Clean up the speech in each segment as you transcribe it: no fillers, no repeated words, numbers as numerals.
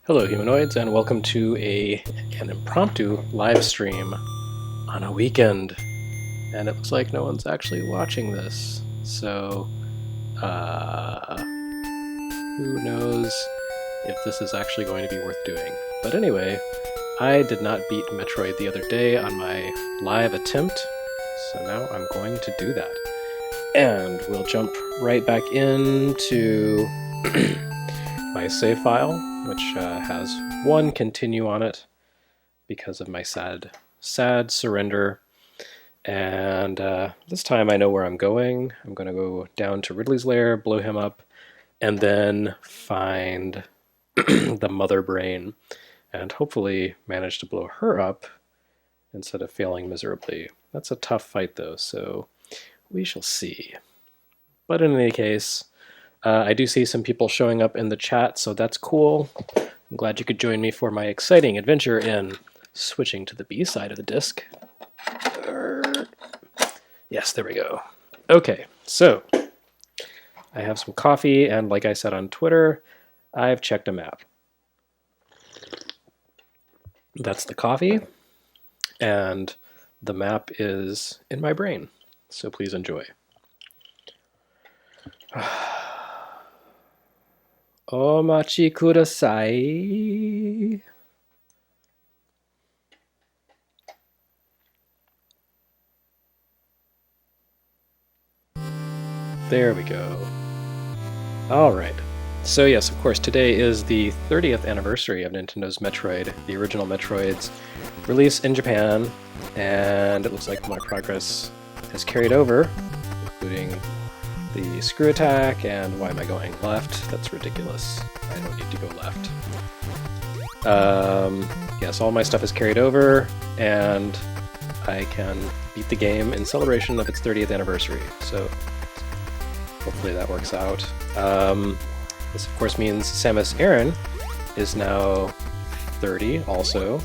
Hello humanoids, and welcome to an impromptu live stream on a weekend. And it looks like no one's actually watching this, so who knows if this is actually going to be worth doing. But anyway, I did not beat Metroid the other day on my live attempt, so now I'm going to do that. And we'll jump right back into my save file, which has one continue on it because of my sad surrender. And this time I know where I'm going. I'm going to go down to Ridley's lair, blow him up, and then find the mother brain, and hopefully manage to blow her up instead of failing miserably. That's a tough fight though, so we shall see. But in any case, I do see some people showing up in the chat, so that's cool. I'm glad you could join me for my exciting adventure in switching to the B side of the disc. Yes, there we go. Okay, so I have some coffee, and like I said on Twitter, I've checked a map. That's the coffee, and the map is in my brain, so please enjoy. Omachi kudasai. There we go. All right. So yes, of course, today is the 30th anniversary of Nintendo's Metroid, the original Metroid's release in Japan, and it looks like my progress has carried over, including the screw attack, and why am I going left? That's ridiculous. I don't need to go left. Yes, all my stuff is carried over, and I can beat the game in celebration of its 30th anniversary, so hopefully that works out. This of course means Samus Aran is now 30 also,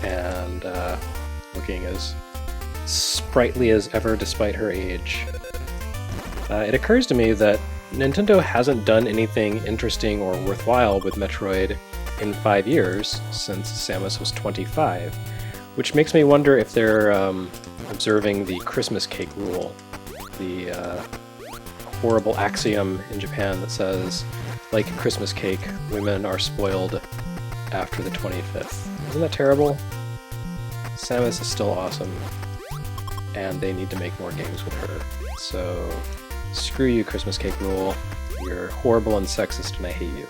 and looking as sprightly as ever despite her age. It occurs to me that Nintendo hasn't done anything interesting or worthwhile with Metroid in 5 years, since Samus was 25, which makes me wonder if they're observing the Christmas cake rule, the horrible axiom in Japan that says, like a Christmas cake, women are spoiled after the 25th. Isn't that terrible? Samus is still awesome, and they need to make more games with her, so screw you, Christmas cake rule. You're horrible and sexist, and I hate you.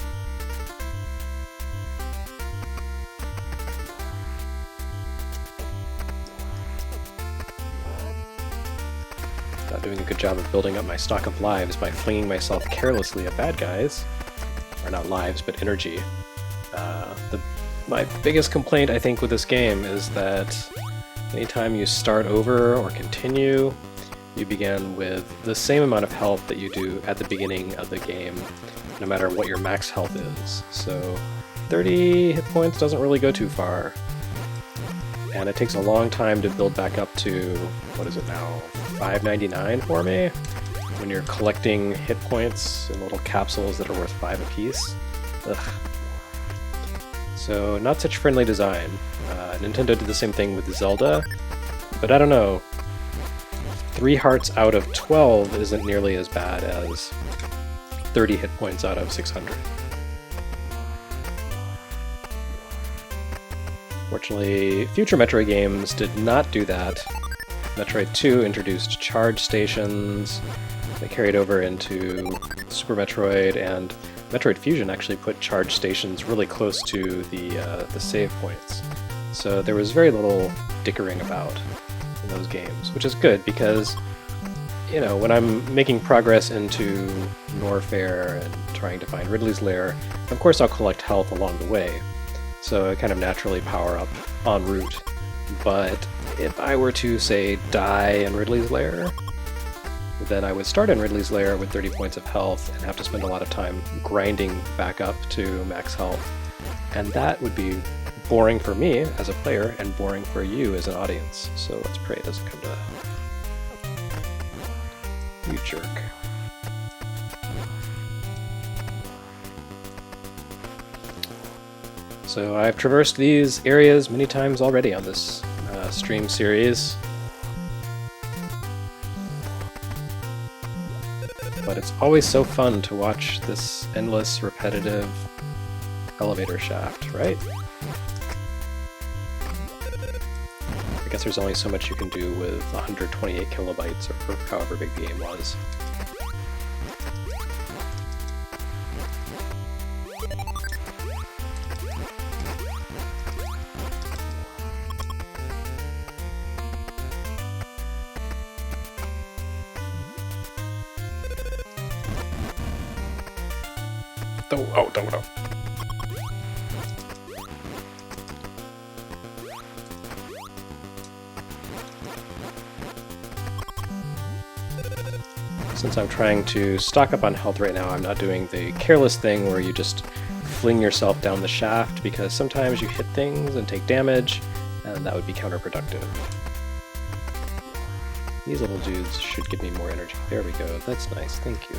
Not doing a good job of building up my stock of lives by flinging myself carelessly at bad guys. Or not lives, but energy. My biggest complaint, I think, with this game is that anytime you start over or continue, you begin with the same amount of health that you do at the beginning of the game, no matter what your max health is. So 30 hit points doesn't really go too far. And it takes a long time to build back up to, what is it now, 599 for me? When you're collecting hit points in little capsules that are worth 5 apiece. Ugh. So not such friendly design. Nintendo did the same thing with Zelda, but I don't know. 3 hearts out of 12 isn't nearly as bad as 30 hit points out of 600. Fortunately, future Metroid games did not do that. Metroid 2 introduced charge stations that carried over into Super Metroid, and Metroid Fusion actually put charge stations really close to the save points. So there was very little dickering about in those games, which is good because, you know, when I'm making progress into Norfair and trying to find Ridley's lair, of course I'll collect health along the way, so I kind of naturally power up en route. But if I were to, say, die in Ridley's lair, then I would start in Ridley's lair with 30 points of health and have to spend a lot of time grinding back up to max health. And that would be boring for me as a player and boring for you as an audience. So let's pray it doesn't come to that. You jerk. So I've traversed these areas many times already on this stream series. But it's always so fun to watch this endless, repetitive elevator shaft, right? I guess there's only so much you can do with 128 kilobytes, or however big the game was. Don't. Since I'm trying to stock up on health right now, I'm not doing the careless thing where you just fling yourself down the shaft, because sometimes you hit things and take damage, and that would be counterproductive. These little dudes should give me more energy. There we go. That's nice. Thank you.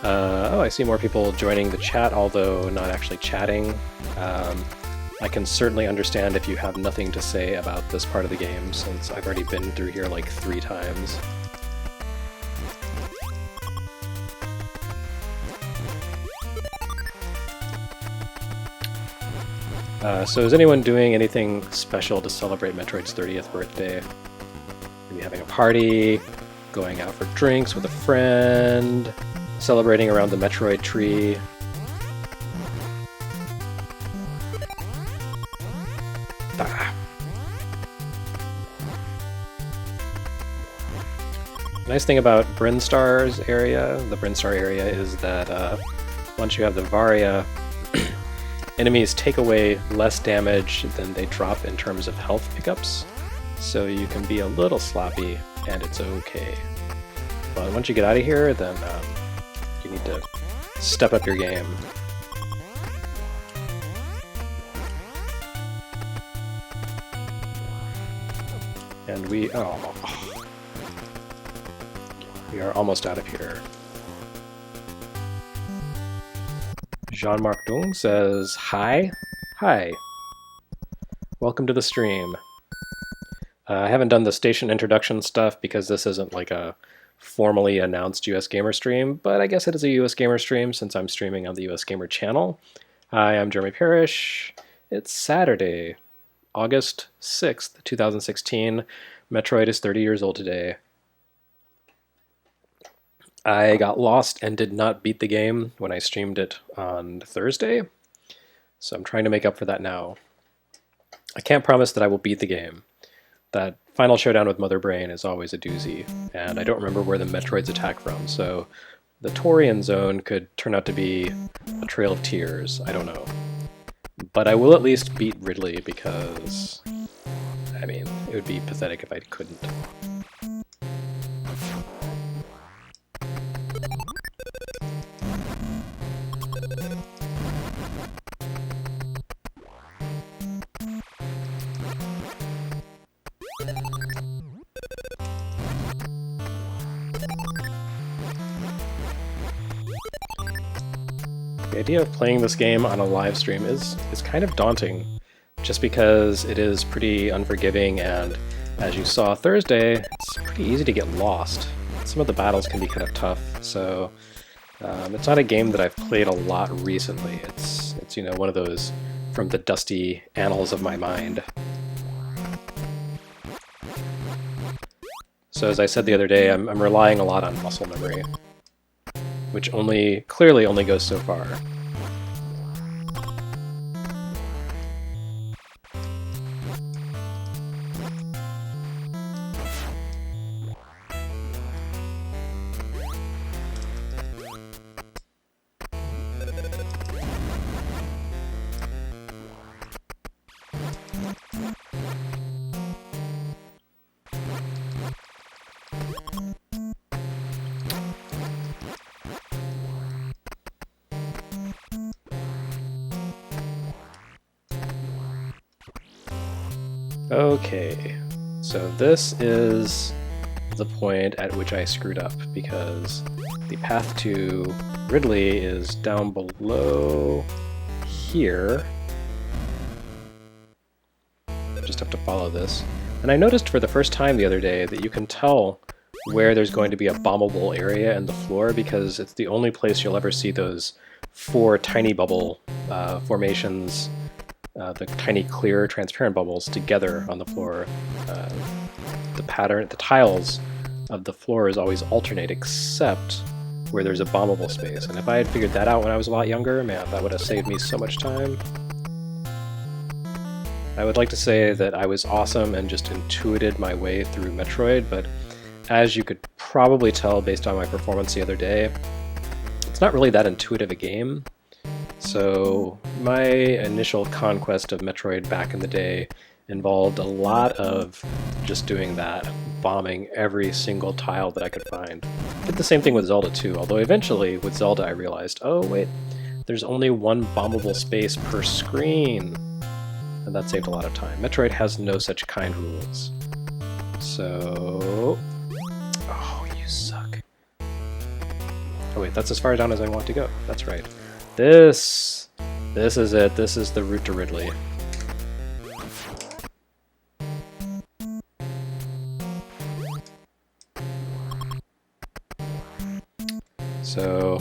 Oh, I see more people joining the chat, although not actually chatting. I can certainly understand if you have nothing to say about this part of the game, since I've already been through here like 3 times. So is anyone doing anything special to celebrate Metroid's 30th birthday? Maybe having a party, going out for drinks with a friend, celebrating around the Metroid tree. Ah. The nice thing about Brinstar's area, the Brinstar area, is that once you have the Varia, enemies take away less damage than they drop in terms of health pickups, so you can be a little sloppy and it's okay. But once you get out of here, then you need to step up your game. And we are almost out of here. Jean-Marc Dung says, Hi. Welcome to the stream. I haven't done the station introduction stuff because this isn't like a formally announced US Gamer stream, but I guess it is a US Gamer stream since I'm streaming on the US Gamer channel. Hi, I'm Jeremy Parrish. It's Saturday, August 6th, 2016. Metroid is 30 years old today. I got lost and did not beat the game when I streamed it on Thursday, so I'm trying to make up for that now. I can't promise that I will beat the game. That final showdown with Mother Brain is always a doozy, and I don't remember where the Metroids attack from, so the Torian zone could turn out to be a trail of tears. I don't know. But I will at least beat Ridley because, I mean, it would be pathetic if I couldn't. The idea of playing this game on a live stream is kind of daunting, just because it is pretty unforgiving, and as you saw Thursday, it's pretty easy to get lost. Some of the battles can be kind of tough, so it's not a game that I've played a lot recently. It's you know, one of those from the dusty annals of my mind. So as I said the other day, I'm relying a lot on muscle memory, which clearly only goes so far. Okay, so this is the point at which I screwed up, because the path to Ridley is down below here. Just have to follow this. And I noticed for the first time the other day that you can tell where there's going to be a bombable area in the floor, because it's the only place you'll ever see those 4 tiny bubble formations, the tiny clear transparent bubbles together on the floor. The tiles of the floor is always alternate except where there's a bombable space. And if I had figured that out when I was a lot younger, man, that would have saved me so much time. I would like to say that I was awesome and just intuited my way through Metroid, but as you could probably tell based on my performance the other day, it's not really that intuitive a game. So my initial conquest of Metroid back in the day involved a lot of just doing that, bombing every single tile that I could find. Did the same thing with Zelda too, although eventually with Zelda I realized, oh wait, there's only one bombable space per screen, and that saved a lot of time. Metroid has no such kind rules. So... oh, you suck. Oh wait, that's as far down as I want to go. That's right. This is it. This is the route to Ridley. So,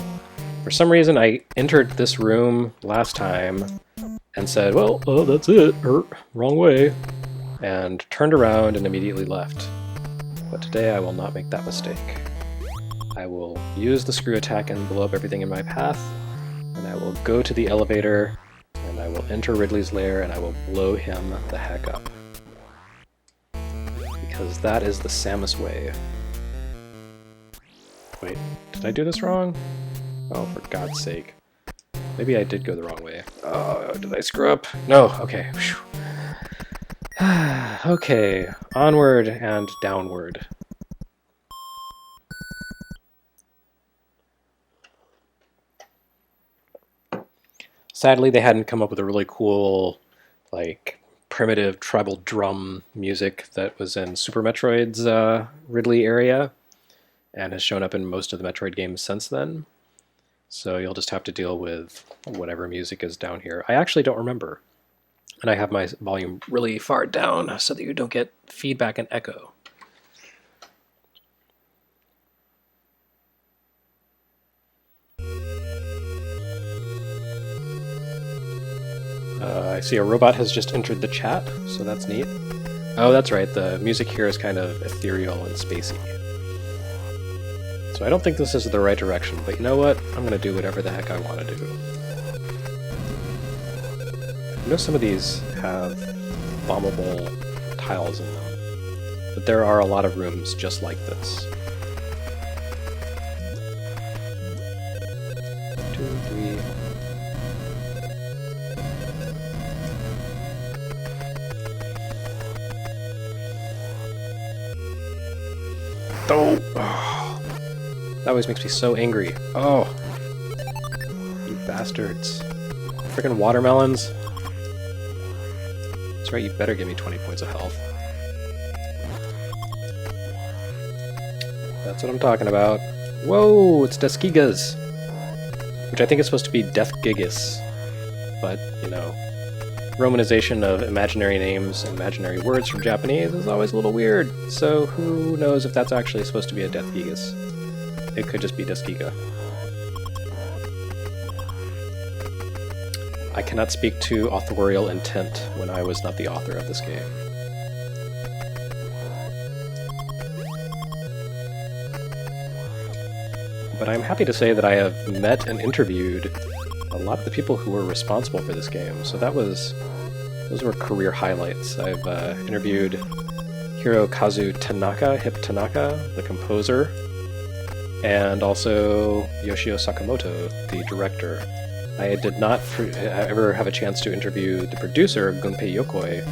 for some reason I entered this room last time and said, well, oh, that's it, wrong way, and turned around and immediately left. But today I will not make that mistake. I will use the screw attack and blow up everything in my path, and I will go to the elevator, and I will enter Ridley's lair, and I will blow him the heck up. Because that is the Samus way. Wait, did I do this wrong? Oh, for God's sake. Maybe I did go the wrong way. Oh, did I screw up? No, okay. Okay, onward and downward. Sadly, they hadn't come up with a really cool, like, primitive tribal drum music that was in Super Metroid's Ridley area, and has shown up in most of the Metroid games since then. So you'll just have to deal with whatever music is down here. I actually don't remember. And I have my volume really far down so that you don't get feedback and echo. I see a robot has just entered the chat, so that's neat. Oh, that's right, the music here is kind of ethereal and spacey. So I don't think this is the right direction, but you know what? I'm going to do whatever the heck I want to do. I know some of these have bombable tiles in them, but there are a lot of rooms just like this. 2, 3... Oh! That always makes me so angry. Oh! You bastards. Frickin' watermelons. That's right, you better give me 20 points of health. That's what I'm talking about. Whoa! It's Deskigas! Which I think is supposed to be Death Gigas. But, you know, romanization of imaginary names and imaginary words from Japanese is always a little weird, so who knows if that's actually supposed to be a Death Gigas. It could just be Deskiga. I cannot speak to authorial intent when I was not the author of this game. But I'm happy to say that I have met and interviewed a lot of the people who were responsible for this game, so those were career highlights. I've interviewed Hirokazu Tanaka, Hip Tanaka, the composer, and also Yoshio Sakamoto, the director. I did not ever have a chance to interview the producer, Gunpei Yokoi,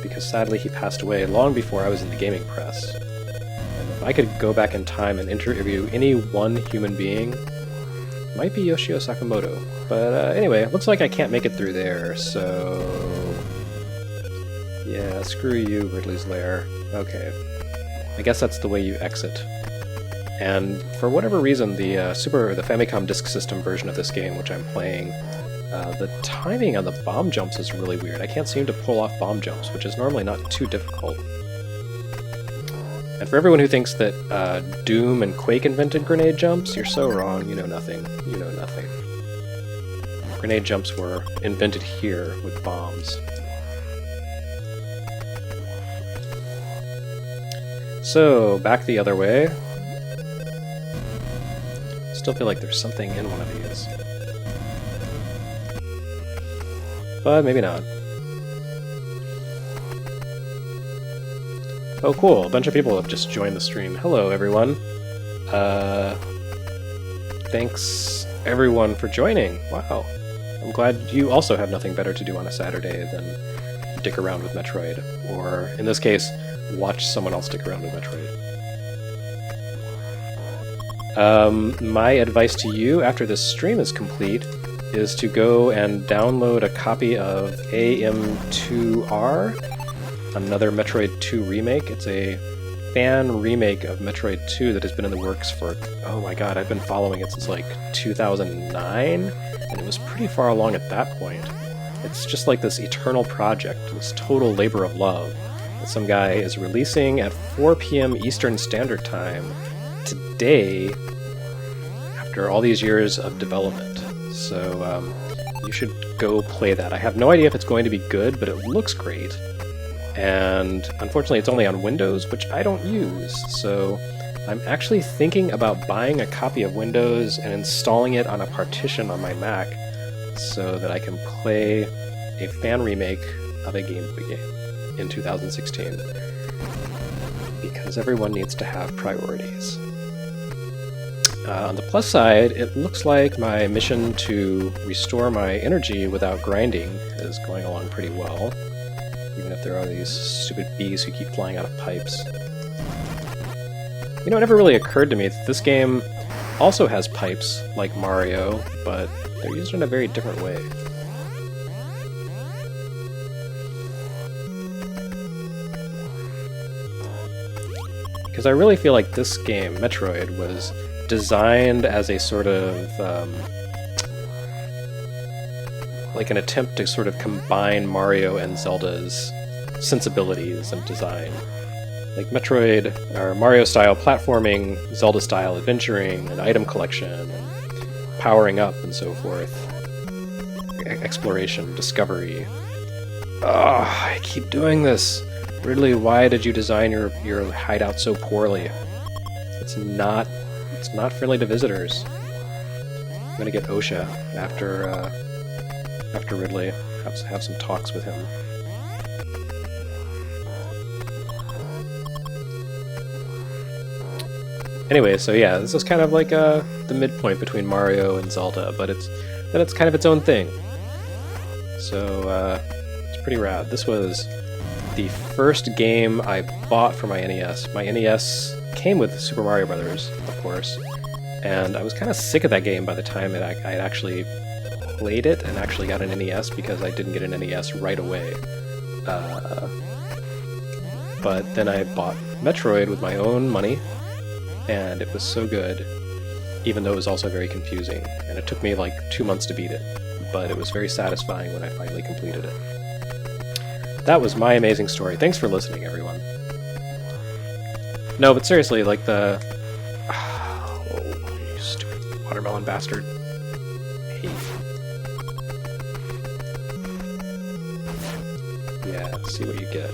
because sadly he passed away long before I was in the gaming press. And if I could go back in time and interview any one human being, it might be Yoshio Sakamoto. But anyway, it looks like I can't make it through there, so... yeah, screw you, Ridley's Lair. Okay. I guess that's the way you exit. And for whatever reason, the Famicom Disk System version of this game, which I'm playing, The timing on the bomb jumps is really weird. I can't seem to pull off bomb jumps, which is normally not too difficult. And for everyone who thinks that Doom and Quake invented grenade jumps, you're so wrong. You know nothing. You know nothing. Grenade jumps were invented here with bombs. So, back the other way. Still feel like there's something in one of these. But maybe not. Oh cool, a bunch of people have just joined the stream. Hello everyone. Thanks everyone for joining. Wow. I'm glad you also have nothing better to do on a Saturday than dick around with Metroid. Or, in this case, watch someone else dick around with Metroid. My advice to you after this stream is complete is to go and download a copy of AM2R, another Metroid 2 remake. It's a fan remake of Metroid 2 that has been in the works for, oh my god, I've been following it since like 2009, and it was pretty far along at that point. It's just like this eternal project, this total labor of love that some guy is releasing at 4 p.m. Eastern Standard Time today after all these years of development. So you should go play that. I have no idea if it's going to be good, but it looks great. And unfortunately it's only on Windows, which I don't use, so I'm actually thinking about buying a copy of Windows and installing it on a partition on my Mac so that I can play a fan remake of a Game Boy game in 2016. Because everyone needs to have priorities. On the plus side, it looks like my mission to restore my energy without grinding is going along pretty well. Even if there are these stupid bees who keep flying out of pipes. You know, it never really occurred to me that this game also has pipes, like Mario, but they're used in a very different way. Because I really feel like this game, Metroid, was designed as a sort of like an attempt to sort of combine Mario and Zelda's sensibilities and design. Like Metroid, or Mario-style platforming, Zelda-style adventuring, and item collection, and powering up, and so forth. Exploration, discovery. Ugh, I keep doing this! Ridley, why did you design your hideout so poorly? It's not friendly to visitors. I'm gonna get OSHA after Ridley. Have some talks with him. Anyway, so yeah, this is kind of like the midpoint between Mario and Zelda, but it's kind of its own thing. So it's pretty rad. This was the first game I bought for my NES. My NES came with Super Mario Brothers, of course, and I was kind of sick of that game by the time I had actually played it and actually got an NES, because I didn't get an NES right away. But then I bought Metroid with my own money, and it was so good, even though it was also very confusing, and it took me like 2 months to beat it, but it was very satisfying when I finally completed it. That was my amazing story. Thanks for listening, everyone. No, but seriously, like the... Oh, you stupid watermelon bastard. Hey. Yeah, let's see what you get.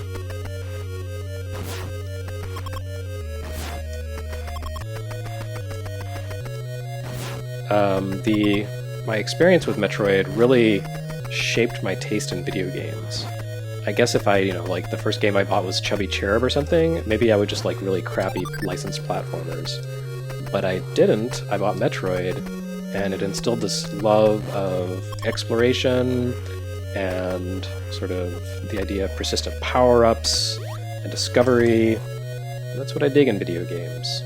My experience with Metroid really shaped my taste in video games. I guess if I, like the first game I bought was Chubby Cherub or something, maybe I would just like really crappy licensed platformers. But I didn't. I bought Metroid, and it instilled this love of exploration and sort of the idea of persistent power-ups and discovery. And that's what I dig in video games.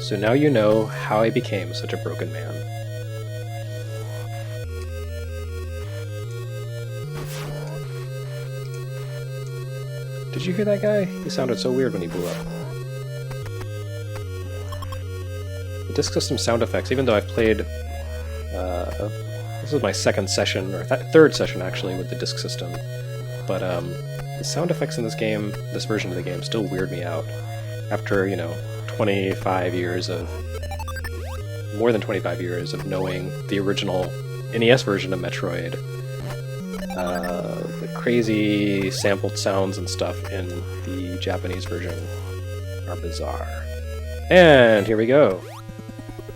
So now you know how I became such a broken man. Did you hear that guy? He sounded so weird when he blew up. The Disk System sound effects, even though I've played This is my second session, or third session actually, with the disc system. But the sound effects in this game, this version of the game, still weird me out. After, 25 years of, more than 25 years of knowing the original NES version of Metroid, the crazy sampled sounds and stuff in the Japanese version are bizarre. And here we go.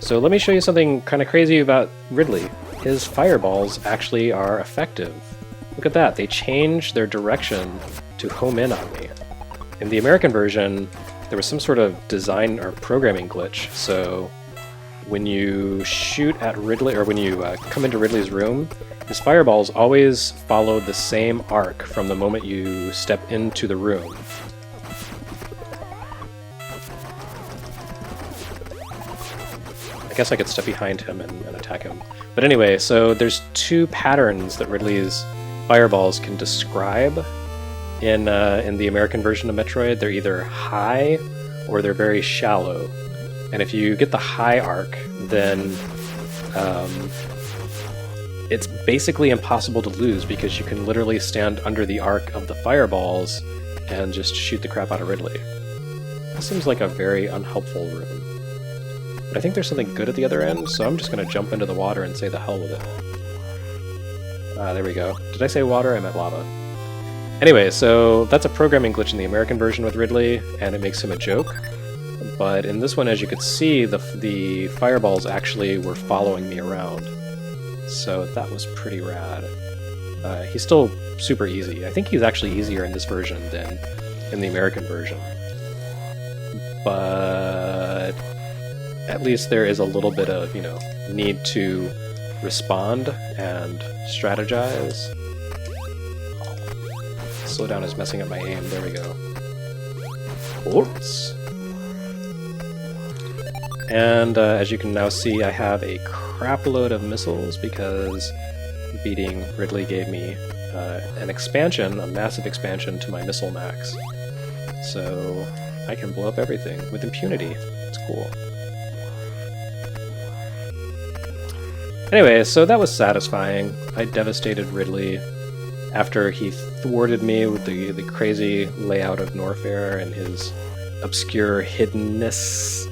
So let me show you something kind of crazy about Ridley. His fireballs actually are effective. Look at that, they change their direction to home in on me. In the American version, there was some sort of design or programming glitch, so when you shoot at Ridley, or when you come into Ridley's room, his fireballs always follow the same arc from the moment you step into the room. I guess I could step behind him and attack him. But anyway, so there's two patterns that Ridley's fireballs can describe in the American version of Metroid. They're either high or they're very shallow. And if you get the high arc, then it's basically impossible to lose because you can literally stand under the arc of the fireballs and just shoot the crap out of Ridley. This seems like a very unhelpful room. But I think there's something good at the other end, so I'm just going to jump into the water and say the hell with it. There we go. Did I say water? I meant lava. Anyway, so that's a programming glitch in the American version with Ridley, and it makes him a joke. But in this one, as you could see, the fireballs actually were following me around. So that was pretty rad. He's still super easy. I think he's actually easier in this version than in the American version. But at least there is a little bit of, need to respond and strategize. Slowdown is messing up my aim. There we go. Oops. And as you can now see, I have a crap load of missiles because beating Ridley gave me an expansion, a massive expansion to my missile max. So I can blow up everything with impunity. It's cool. Anyway, so that was satisfying. I devastated Ridley after he thwarted me with the crazy layout of Norfair and his obscure hiddenness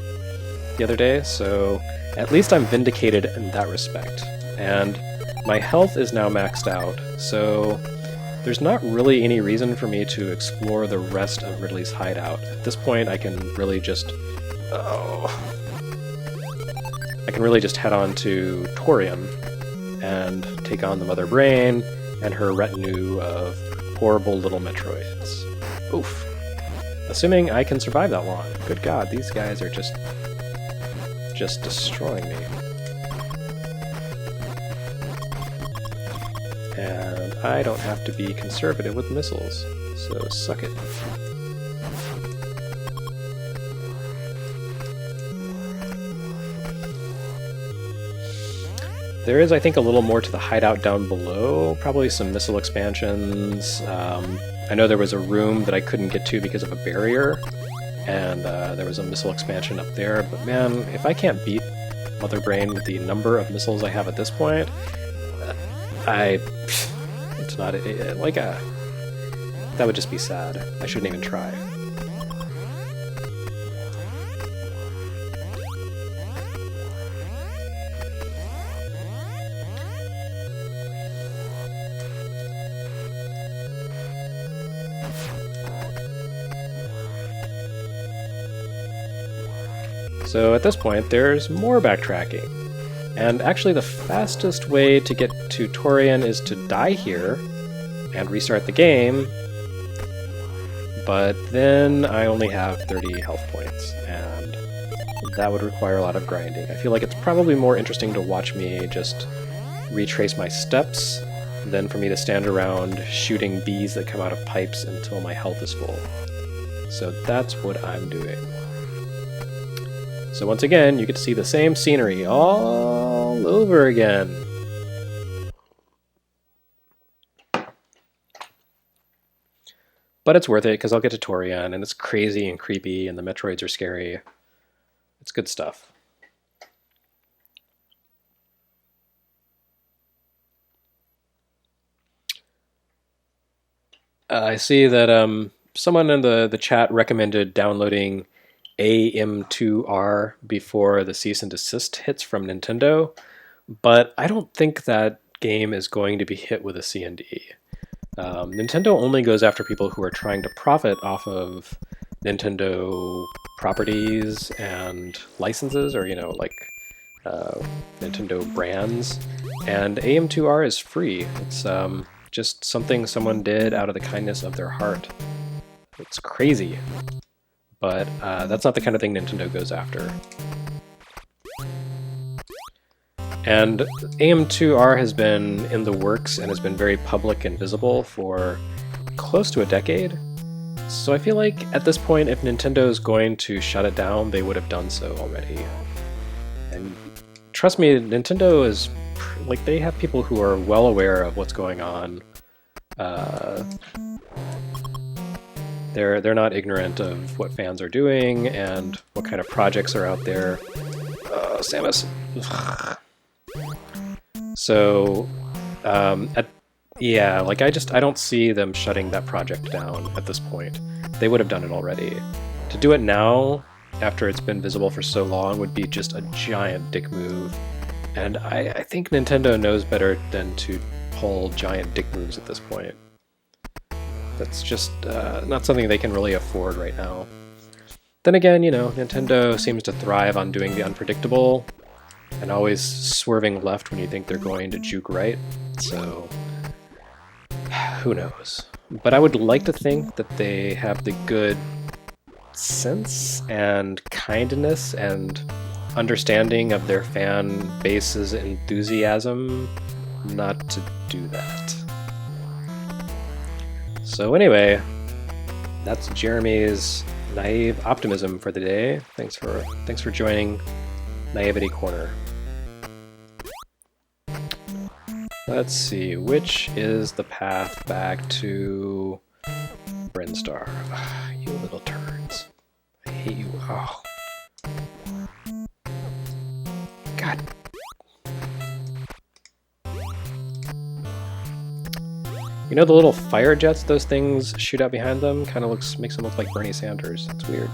the other day, so at least I'm vindicated in that respect. And my health is now maxed out, so there's not really any reason for me to explore the rest of Ridley's hideout. At this point, I can really just... I can really just head on to Torium and take on the Mother Brain and her retinue of horrible little Metroids. Oof. Assuming I can survive that long. Good God, these guys are just destroying me. And I don't have to be conservative with missiles, so suck it. There is, I think, a little more to the hideout down below, probably some missile expansions. I know there was a room that I couldn't get to because of a barrier, and there was a missile expansion up there, but man, if I can't beat Mother Brain with the number of missiles I have at this point, it's not, that would just be sad. I shouldn't even try. So at this point, there's more backtracking. And actually the fastest way to get to Torian is to die here and restart the game, but then I only have 30 health points, and that would require a lot of grinding. I feel like it's probably more interesting to watch me just retrace my steps than for me to stand around shooting bees that come out of pipes until my health is full. So that's what I'm doing. So once again, you get to see the same scenery all over again. But it's worth it, because I'll get to Torian, and it's crazy and creepy, and the Metroids are scary. It's good stuff. I see that someone in the chat recommended downloading AM2R before the cease and desist hits from Nintendo, but I don't think that game is going to be hit with a CND. Nintendo only goes after people who are trying to profit off of Nintendo properties and licenses, or like uh, Nintendo brands. And AM2R is free. It's just something someone did out of the kindness of their heart. It's crazy, but that's not the kind of thing Nintendo goes after. And AM2R has been in the works and has been very public and visible for close to a decade. So I feel like at this point, if Nintendo is going to shut it down, they would have done so already. And trust me, Nintendo is like, they have people who are well aware of what's going on. They're not ignorant of what fans are doing and what kind of projects are out there. Samus. So, yeah, like I don't see them shutting that project down at this point. They would have done it already. To do it now, after it's been visible for so long, would be just a giant dick move. And I think Nintendo knows better than to pull giant dick moves at this point. That's just not something they can really afford right now. Then again, Nintendo seems to thrive on doing the unpredictable and always swerving left when you think they're going to juke right. So, who knows? But I would like to think that they have the good sense and kindness and understanding of their fan base's enthusiasm not to do that. So anyway, that's Jeremy's naive optimism for the day. Thanks for joining Naivety Corner. Let's see, which is the path back to Brinstar? You little turds. I hate you. Oh. God. You know the little fire jets those things shoot out behind them? Kind of makes them look like Bernie Sanders. It's weird.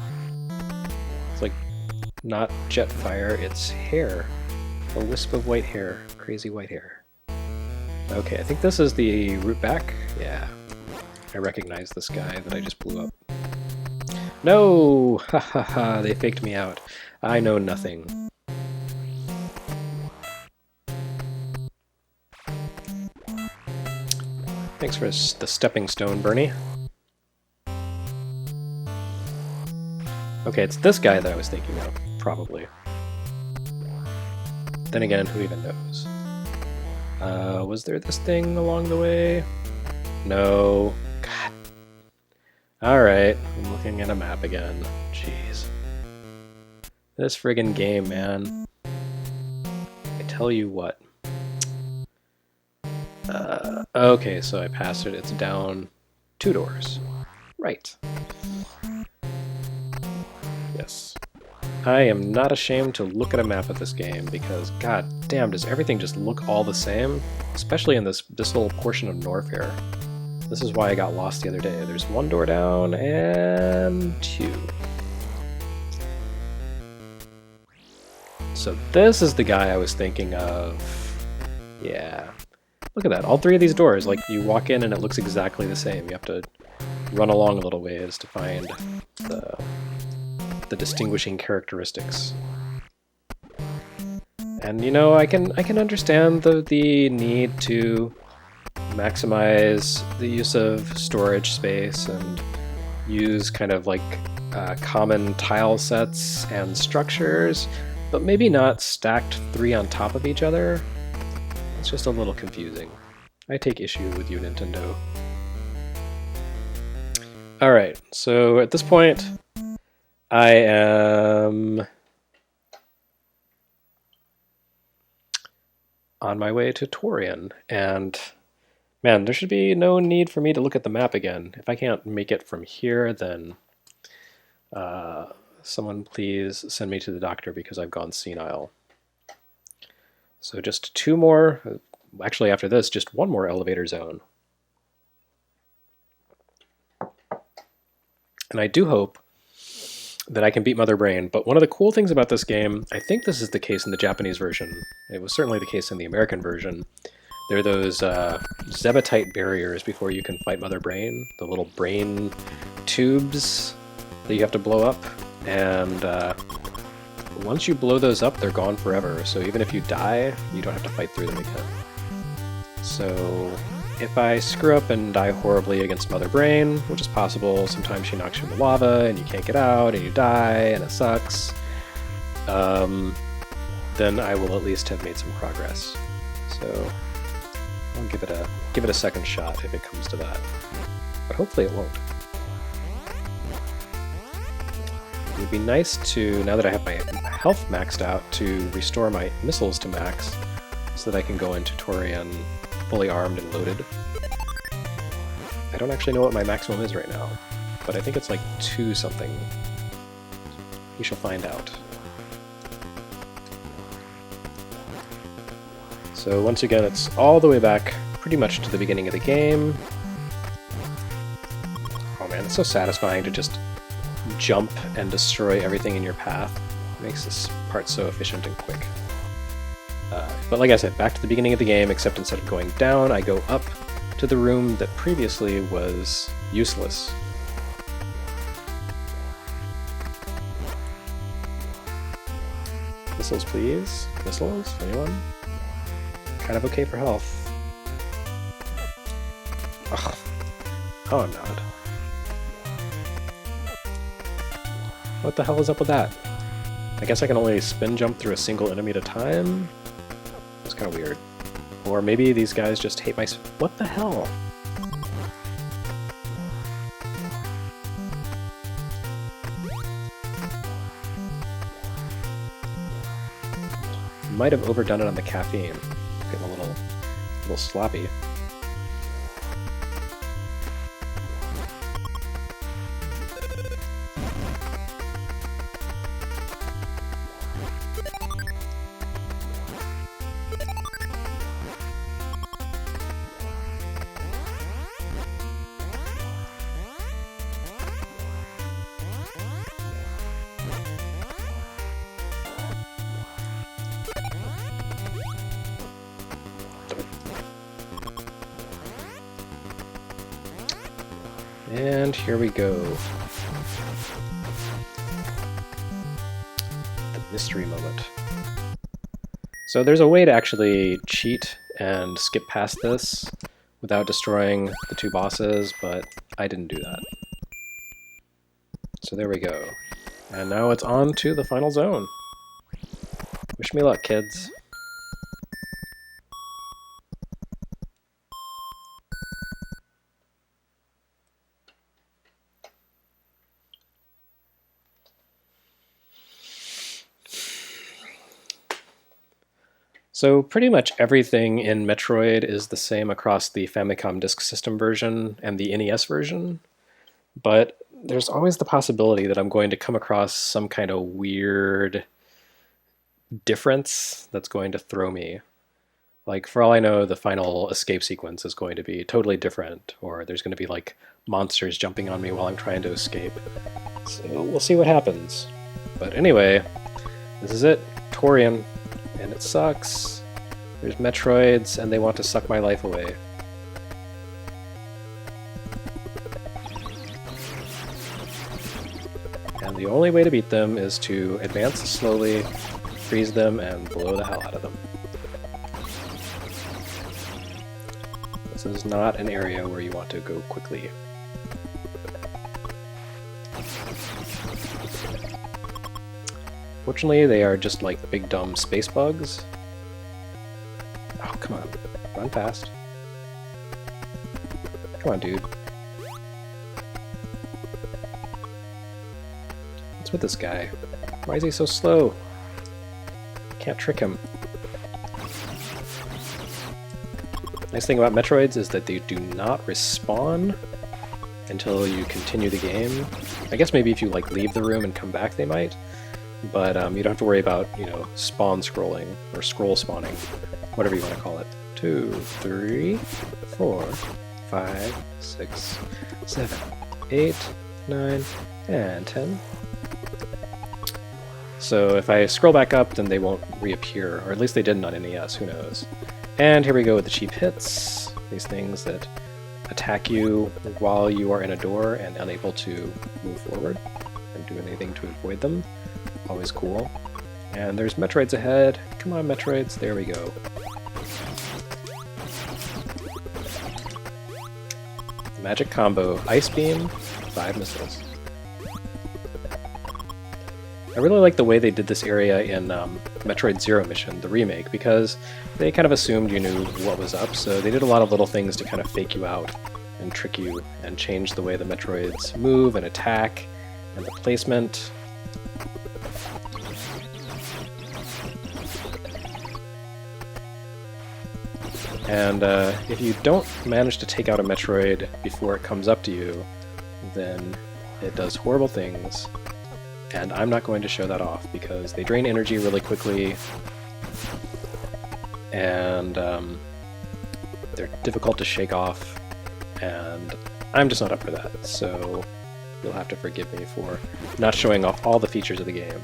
It's like not jet fire, it's hair. A wisp of white hair. Crazy white hair. Okay, I think this is the route back. Yeah. I recognize this guy that I just blew up. No! Ha ha ha, they faked me out. I know nothing. Thanks for the stepping stone, Bernie. Okay, it's this guy that I was thinking of, probably. Then again, who even knows? Was there this thing along the way? No. God. Alright, I'm looking at a map again. Jeez. This friggin' game, man. I tell you what. Okay, so I passed it. It's down 2 doors. Right. Yes. I am not ashamed to look at a map of this game because, god damn, does everything just look all the same? Especially in this little portion of Norfair. This is why I got lost the other day. There's 1 door down and 2. So this is the guy I was thinking of. Yeah. Look at that. All 3 of these doors, like, you walk in and it looks exactly the same. You have to run along a little ways to find the distinguishing characteristics. And I can understand the need to maximize the use of storage space and use kind of like common tile sets and structures, but maybe not stacked 3 on top of each other. It's just a little confusing. I take issue with you, Nintendo. Alright, so at this point, I am on my way to Torian, and man, there should be no need for me to look at the map again. If I can't make it from here, then someone please send me to the doctor because I've gone senile. So just 2 more, actually after this, just 1 more elevator zone. And I do hope that I can beat Mother Brain. But one of the cool things about this game, I think this is the case in the Japanese version, it was certainly the case in the American version, there are those Zebetite barriers before you can fight Mother Brain, the little brain tubes that you have to blow up, and once you blow those up, they're gone forever, so even if you die, you don't have to fight through them again. So if I screw up and die horribly against Mother Brain, which is possible, sometimes she knocks you in the lava and you can't get out and you die and it sucks, then I will at least have made some progress. So I'll give it a second shot if it comes to that, but hopefully it won't. It would be nice to, now that I have my health maxed out, to restore my missiles to max so that I can go into Torian fully armed and loaded. I don't actually know what my maximum is right now, but I think it's like 2 something. We shall find out. So once again, it's all the way back pretty much to the beginning of the game. Oh man, it's so satisfying to just jump and destroy everything in your path. It makes this part so efficient and quick. But like I said, back to the beginning of the game, except instead of going down, I go up to the room that previously was useless. Missiles, please? Missiles? Anyone? Kind of okay for health. Ugh. Oh, I'm not. What the hell is up with that? I guess I can only spin jump through a single enemy at a time? It's kind of weird. Or maybe these guys just hate my... What the hell? Might have overdone it on the caffeine. Getting a little sloppy. And here we go. The mystery moment. So there's a way to actually cheat and skip past this without destroying the 2 bosses, but I didn't do that. So there we go. And now it's on to the final zone. Wish me luck, kids. So pretty much everything in Metroid is the same across the Famicom Disk System version and the NES version, but there's always the possibility that I'm going to come across some kind of weird difference that's going to throw me. Like, for all I know, the final escape sequence is going to be totally different, or there's going to be like monsters jumping on me while I'm trying to escape. So we'll see what happens. But anyway, this is it, Torian. And it sucks. There's Metroids, and they want to suck my life away. And the only way to beat them is to advance slowly, freeze them, and blow the hell out of them. This is not an area where you want to go quickly. Fortunately, they are just like the big dumb space bugs. Oh, come on. Run fast. Come on, dude. What's with this guy? Why is he so slow? Can't trick him. Nice thing about Metroids is that they do not respawn until you continue the game. I guess maybe if you like leave the room and come back they might. But you don't have to worry about, you know, spawn scrolling, or scroll spawning, whatever you want to call it. 2, 3, 4, 5, 6, 7, 8, 9, and 10. So if I scroll back up, then they won't reappear, or at least they didn't on NES, who knows. And here we go with the cheap hits, these things that attack you while you are in a door and unable to move forward and do anything to avoid them. Always cool. And there's Metroids ahead. Come on, Metroids. There we go. Magic combo. Ice Beam, 5 missiles. I really like the way they did this area in Metroid Zero Mission, the remake, because they kind of assumed you knew what was up, so they did a lot of little things to kind of fake you out and trick you and change the way the Metroids move and attack and the placement. And if you don't manage to take out a Metroid before it comes up to you, then it does horrible things. And I'm not going to show that off because they drain energy really quickly, and they're difficult to shake off, and I'm just not up for that, so you'll have to forgive me for not showing off all the features of the game.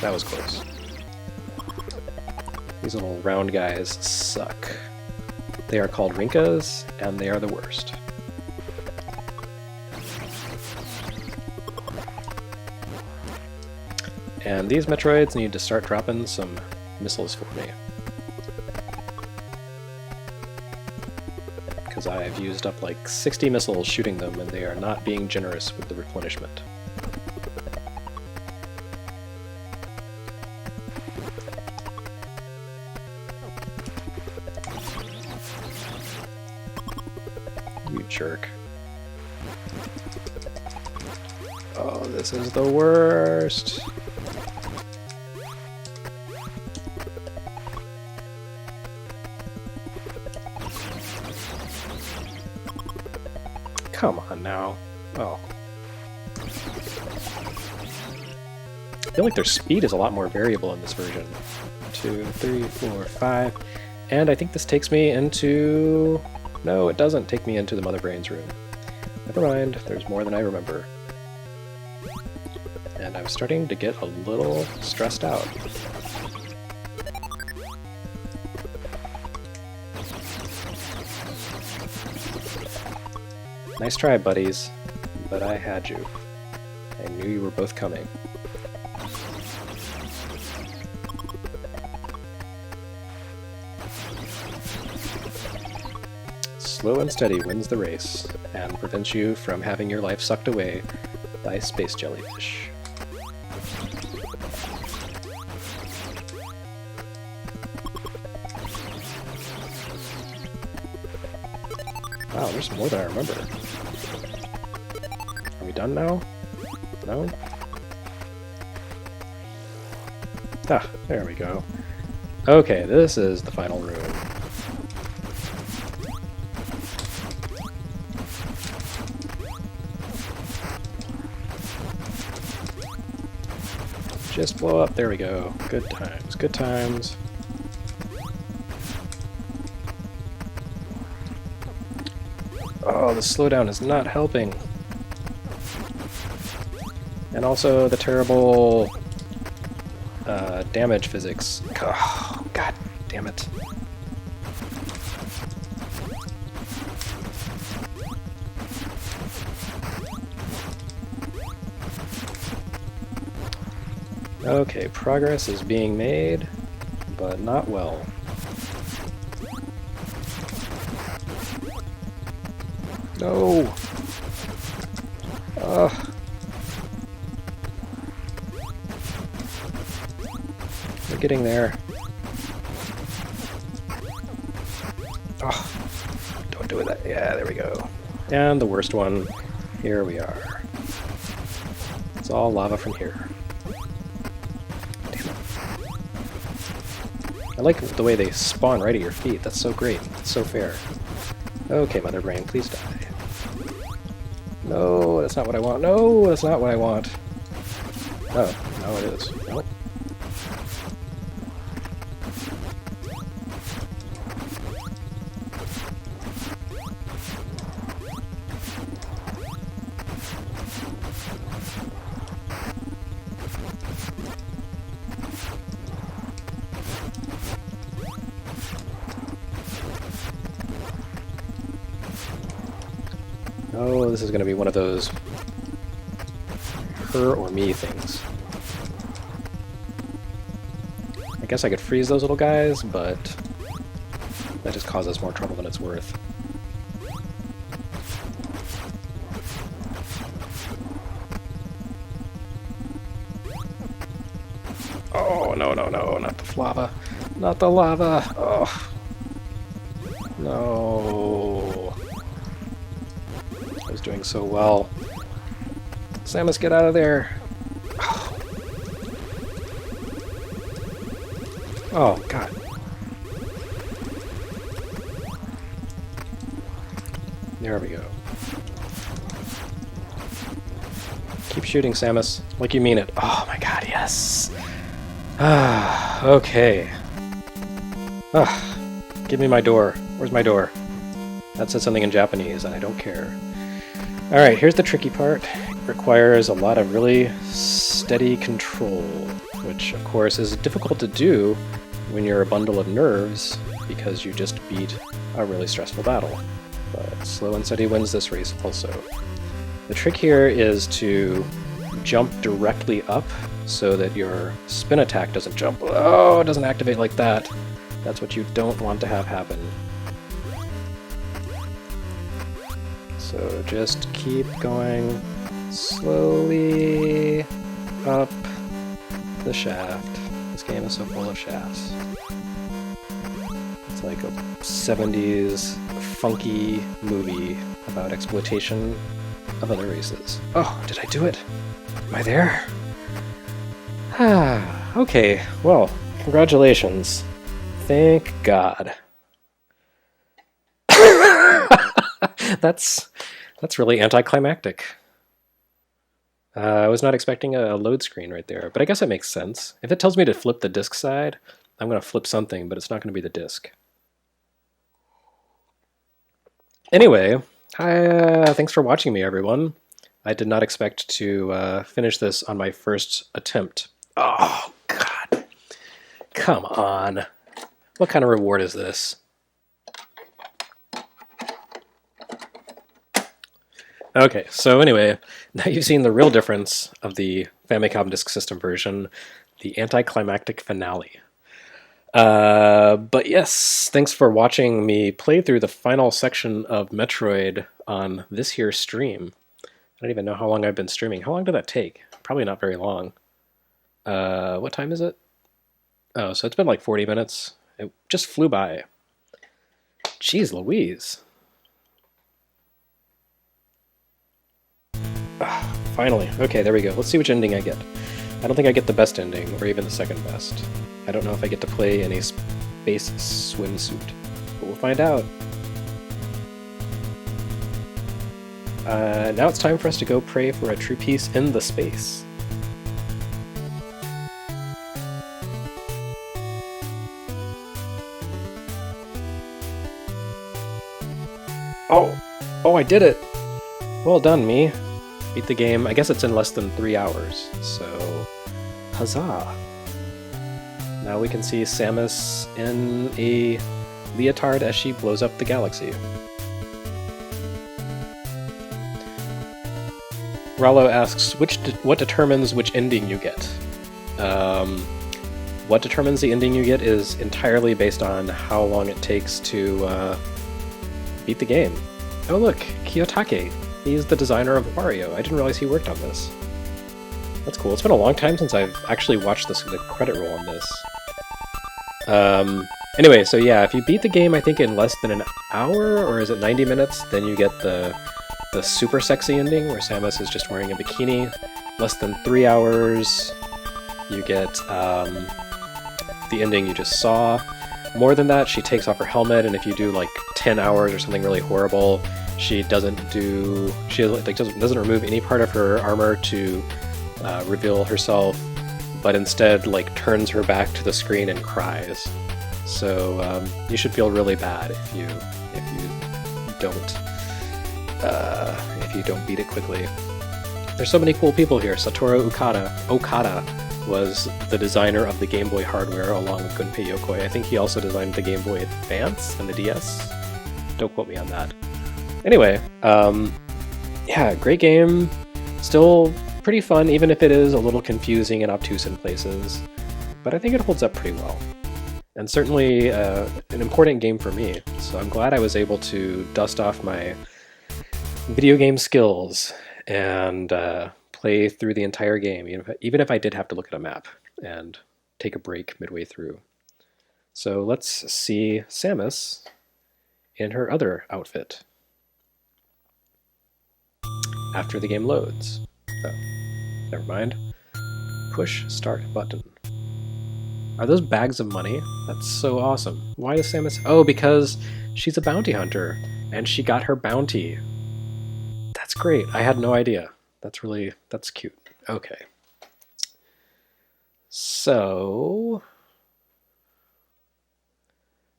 That was close. These little round guys suck. They are called Rinkas, and they are the worst. And these Metroids need to start dropping some missiles for me. Because I've used up like 60 missiles shooting them, and they are not being generous with the replenishment. You jerk. Oh, this is the worst. Come on now. Oh. I feel like their speed is a lot more variable in this version. 2, 3, 4, 5. And I think this takes me into... No, it doesn't take me into the Mother Brain's room. Never mind, there's more than I remember. And I'm starting to get a little stressed out. Nice try, buddies, but I had you. I knew you were both coming. Slow and steady wins the race, and prevents you from having your life sucked away by space jellyfish. Wow, there's more than I remember. Are we done now? No? Ah, there we go. Okay, this is the final room. Just blow up, there we go. Good times, good times. Oh, the slowdown is not helping. And also the terrible damage physics. Oh, God damn it. Okay, progress is being made, but not well. No! Ugh. We're getting there. Oh, don't do that. Yeah, there we go. And the worst one. Here we are. It's all lava from here. Damn it. I like the way they spawn right at your feet. That's so great. That's so fair. Okay, Mother Brain, please die. No, that's not what I want. No, that's not what I want. Oh, no, it is. Nope. Oh, this is going to be one of those her or me things. I guess I could freeze those little guys, but that just causes more trouble than it's worth. Oh, no, no, no, not the lava. Not the lava! Oh. No. I was doing so well. Samus, get out of there! Oh, God. There we go. Keep shooting, Samus. Like you mean it. Oh my God, yes! Ah, okay. Ah, give me my door. Where's my door? That said something in Japanese, and I don't care. Alright, here's the tricky part. It requires a lot of really steady control, which of course is difficult to do when you're a bundle of nerves, because you just beat a really stressful battle. But slow and steady wins this race also. The trick here is to jump directly up so that your spin attack doesn't jump. Oh, it doesn't activate like that. That's what you don't want to have happen. So just keep going slowly up the shaft. This game is so full of shafts. It's like a 70s funky movie about exploitation of other races. Oh, did I do it? Am I there? Ah, okay, well, congratulations. Thank God. That's really anticlimactic. I was not expecting a load screen right there, but I guess it makes sense. If it tells me to flip the disc side, I'm going to flip something, but it's not going to be the disc. Anyway, thanks for watching me, everyone. I did not expect to finish this on my first attempt. Oh, God. Come on. What kind of reward is this? Okay, so anyway, now you've seen the real difference of the Famicom Disk System version, the anticlimactic finale. But yes, thanks for watching me play through the final section of Metroid on this here stream. I don't even know how long I've been streaming. How long did that take? Probably not very long. What time is it? Oh, so it's been like 40 minutes. It just flew by. Jeez Louise. Finally. Okay, there we go. Let's see which ending I get. I don't think I get the best ending, or even the second best. I don't know if I get to play in a space swimsuit, but we'll find out. Now it's time for us to go pray for a true peace in the space. Oh, I did it! Well done, me. Beat the game. I guess it's in less than 3 hours, so huzzah! Now we can see Samus in a leotard as she blows up the galaxy. Rollo asks, what determines which ending you get? What determines the ending you get is entirely based on how long it takes to beat the game. Oh look, Kiyotake. He's the designer of Wario. I didn't realize he worked on this. That's cool. It's been a long time since I've actually watched the credit roll on this. Anyway, so yeah, if you beat the game, I think in less than an hour, or is it 90 minutes, then you get the super sexy ending, where Samus is just wearing a bikini. Less than 3 hours, you get the ending you just saw. More than that, she takes off her helmet, and if you do like 10 hours or something really horrible, she doesn't remove any part of her armor to reveal herself, but instead like turns her back to the screen and cries. So you should feel really bad if you don't beat it quickly. There's so many cool people here. Satoru Okada was the designer of the Game Boy hardware along with Gunpei Yokoi. I think he also designed the Game Boy Advance and the DS. Don't quote me on that. Anyway, yeah, great game. Still pretty fun, even if it is a little confusing and obtuse in places. But I think it holds up pretty well. And certainly an important game for me. So I'm glad I was able to dust off my video game skills and play through the entire game, even if I did have to look at a map and take a break midway through. So let's see Samus in her other outfit after the game loads. Oh, never mind. Push start button. Are those bags of money? That's so awesome. Why does Samus... Oh, because she's a bounty hunter, and she got her bounty. That's great. I had no idea. That's cute. Okay. So...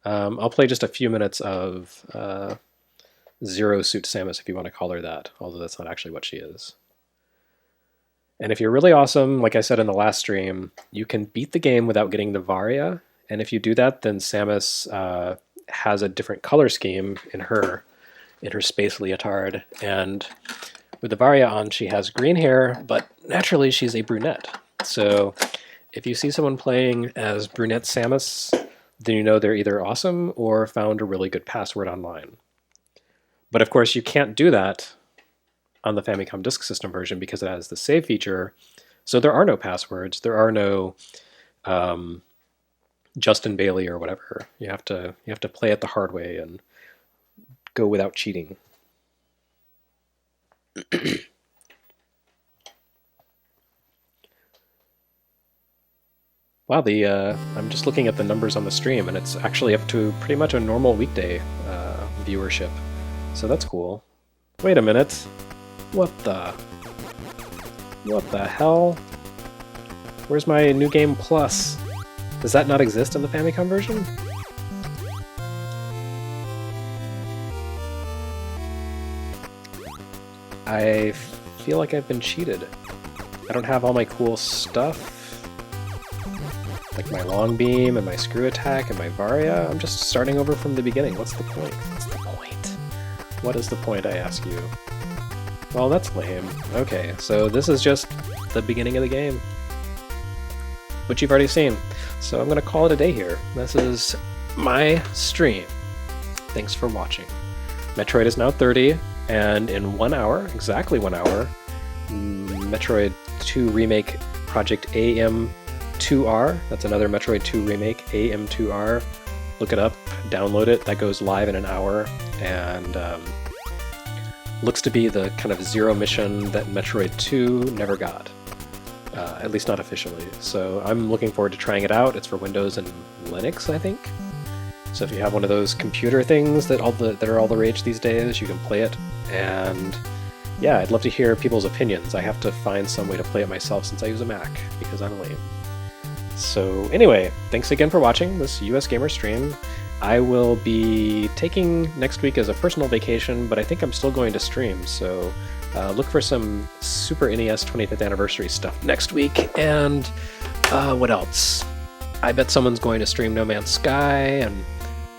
I'll play just a few minutes of Zero Suit Samus, if you want to call her that, although that's not actually what she is. And if you're really awesome, like I said in the last stream, you can beat the game without getting the Varia, and if you do that, then Samus has a different color scheme in her space leotard, and with the Varia on, she has green hair, but naturally she's a brunette. So if you see someone playing as brunette Samus, then you know they're either awesome or found a really good password online. But of course, you can't do that on the Famicom Disk System version because it has the save feature. So there are no passwords. There are no Justin Bailey or whatever. You have to play it the hard way and go without cheating. Wow, I'm just looking at the numbers on the stream, and it's actually up to pretty much a normal weekday viewership. So that's cool. Wait a minute. What the hell? Where's my New Game Plus? Does that not exist in the Famicom version? I feel like I've been cheated. I don't have all my cool stuff. Like my long beam and my screw attack and my Varia. I'm just starting over from the beginning. What's the point? What's the point? What is the point, I ask you? Well, that's lame. Okay, so this is just the beginning of the game, which you've already seen. So I'm going to call it a day here. This is my stream. Thanks for watching. Metroid is now 30, and in 1 hour, exactly 1 hour, Metroid 2 Remake Project AM2R, that's another Metroid 2 Remake, AM2R. Look it up, download it, that goes live in an hour, and looks to be the kind of zero mission that Metroid 2 never got, at least not officially. So I'm looking forward to trying it out. It's for Windows and Linux, I think. So if you have one of those computer things that are all the rage these days, you can play it. And yeah, I'd love to hear people's opinions. I have to find some way to play it myself since I use a Mac, because I'm lame. So anyway, thanks again for watching this US Gamer stream. I will be taking next week as a personal vacation, but I think I'm still going to stream, so look for some Super NES 25th anniversary stuff next week. And what else? I bet someone's going to stream No Man's Sky, and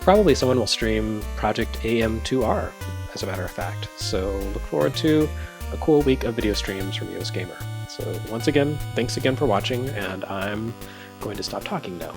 probably someone will stream Project AM2R, as a matter of fact. So look forward to a cool week of video streams from US Gamer. So once again, thanks again for watching, and I'm going to stop talking now.